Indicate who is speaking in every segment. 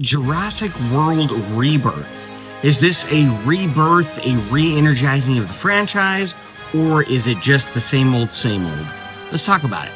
Speaker 1: Jurassic World Rebirth. Is this a rebirth, a re-energizing of the franchise, or is it just the same old, same old? Let's talk about it.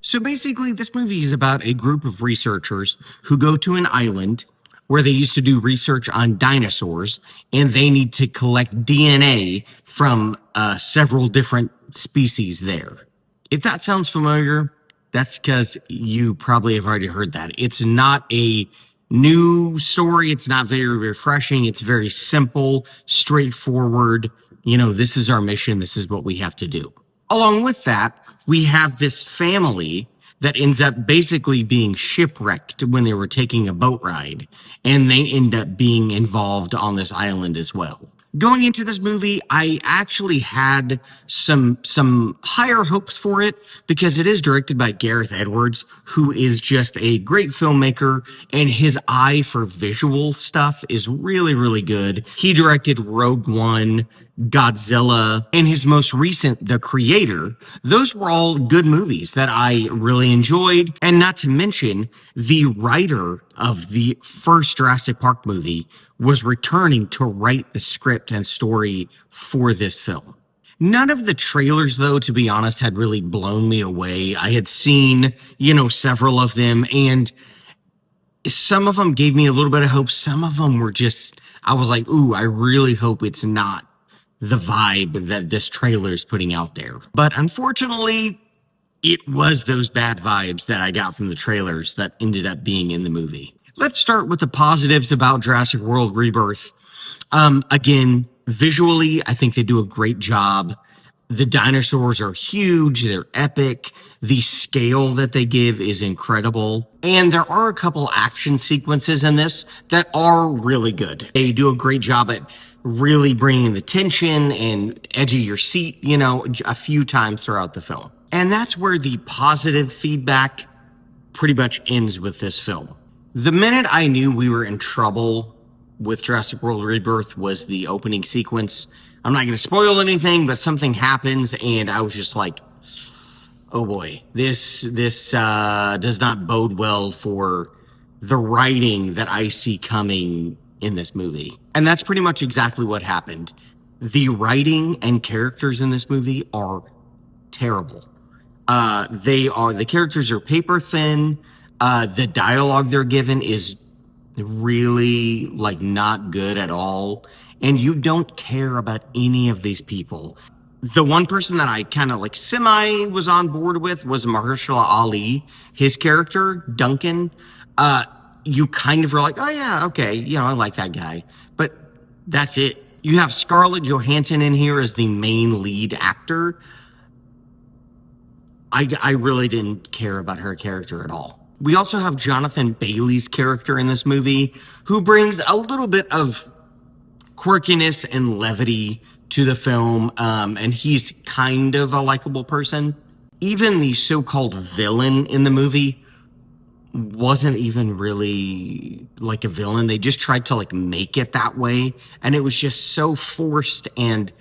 Speaker 1: So basically, this movie is about a group of researchers who go to an island where they used to do research on dinosaurs, and they need to collect DNA from several different species there. If that sounds familiar, that's because you probably have already heard that. It's not a new story. It's not very refreshing. It's very simple, straightforward. This is our mission. This is what we have to do. Along with that, we have this family that ends up basically being shipwrecked when they were taking a boat ride, and they end up being involved on this island as well. Going into this movie, I actually had some higher hopes for it because it is directed by Gareth Edwards, who is just a great filmmaker, and his eye for visual stuff is really, really good. He directed Rogue One, Godzilla, and his most recent, The Creator. Those were all good movies that I really enjoyed. And not to mention, the writer of the first Jurassic Park movie was returning to write the script and story for this film. None of the trailers, though, to be honest, had really blown me away. I had seen, several of them, and some of them gave me a little bit of hope. Some of them were just, I was like, ooh, I really hope it's not the vibe that this trailer is putting out there. But unfortunately, it was those bad vibes that I got from the trailers that ended up being in the movie. Let's start with the positives about Jurassic World Rebirth. Again, visually, I think they do a great job. The dinosaurs are huge. They're epic. The scale that they give is incredible. And there are a couple action sequences in this that are really good. They do a great job at really bringing the tension and edge of your seat, a few times throughout the film. And that's where the positive feedback pretty much ends with this film. The minute I knew we were in trouble with Jurassic World Rebirth was the opening sequence. I'm not going to spoil anything, but something happens, and I was just like, oh boy, this does not bode well for the writing that I see coming in this movie. And that's pretty much exactly what happened. The writing and characters in this movie are terrible. The characters are paper thin. The dialogue they're given is really not good at all. And you don't care about any of these people. The one person that I kind of semi was on board with was Mahershala Ali. His character, Duncan, you kind of were like, oh yeah, okay, I like that guy. But that's it. You have Scarlett Johansson in here as the main lead actor. I really didn't care about her character at all. We also have Jonathan Bailey's character in this movie, who brings a little bit of quirkiness and levity to the film, and he's kind of a likable person. Even the so-called villain in the movie wasn't even really like a villain. They just tried to make it that way, and it was just so forced and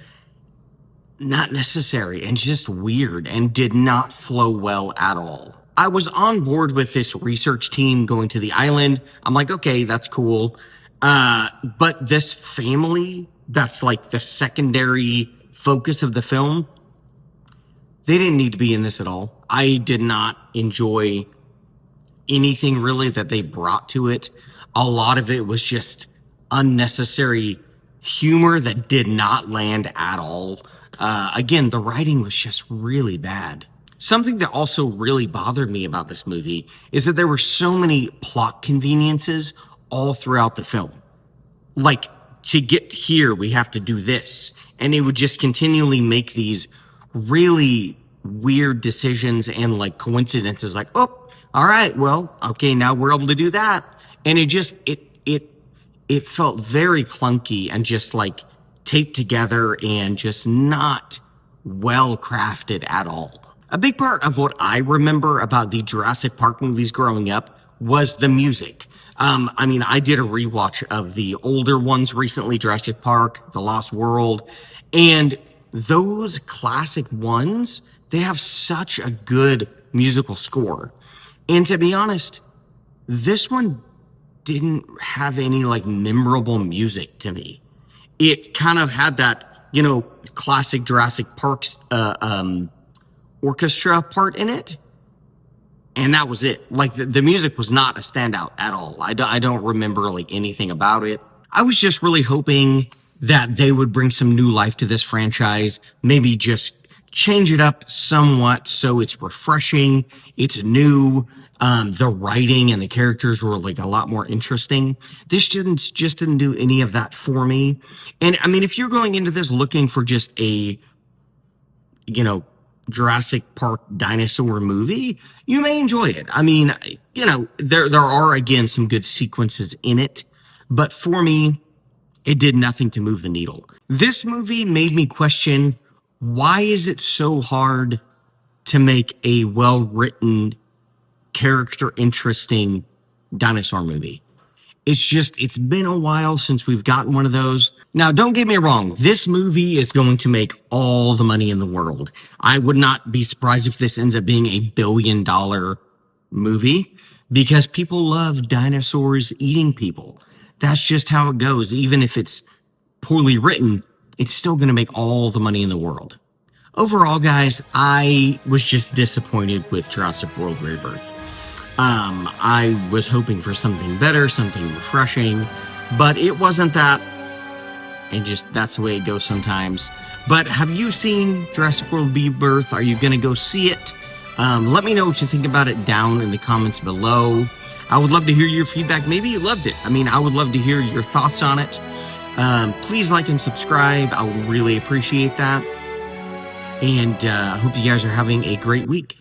Speaker 1: not necessary and just weird and did not flow well at all. I was on board with this research team going to the island. I'm like, okay, that's cool. But this family, that's the secondary focus of the film, they didn't need to be in this at all. I did not enjoy anything really that they brought to it. A lot of it was just unnecessary humor that did not land at all. Again, the writing was just really bad. Something that also really bothered me about this movie is that there were so many plot conveniences all throughout the film. To get here, we have to do this. And it would just continually make these really weird decisions and coincidences oh, all right, well, okay, now we're able to do that. And it felt very clunky and just taped together and just not well crafted at all. A big part of what I remember about the Jurassic Park movies growing up was the music. I mean, I did a rewatch of the older ones recently, Jurassic Park, The Lost World, and those classic ones, they have such a good musical score. And to be honest, this one didn't have any like memorable music to me. It kind of had that, classic Jurassic Park's orchestra part in it, and that was it. Like the music was not a standout at all. I don't remember like anything about it. I was just really hoping that they would bring some new life to this franchise, maybe just change it up somewhat so it's refreshing, it's new. The writing and the characters were like a lot more interesting. This just didn't do any of that for me. And I mean, if you're going into this looking for just a, Jurassic Park dinosaur movie, you may enjoy it. I mean, there are again some good sequences in it, but for me, it did nothing to move the needle. This movie made me question, why is it so hard to make a well-written, character interesting dinosaur movie? It's been a while since we've gotten one of those. Now, don't get me wrong, this movie is going to make all the money in the world. I would not be surprised if this ends up being a $1 billion movie, because people love dinosaurs eating people. That's just how it goes. Even if it's poorly written, it's still going to make all the money in the world. Overall, guys, I was just disappointed with Jurassic World Rebirth. I was hoping for something better, something refreshing, but it wasn't that. And just, that's the way it goes sometimes. But have you seen Jurassic World Rebirth? Are you going to go see it? Let me know what you think about it down in the comments below. I would love to hear your feedback. Maybe you loved it. I mean, I would love to hear your thoughts on it. Please like and subscribe. I would really appreciate that. And I hope you guys are having a great week.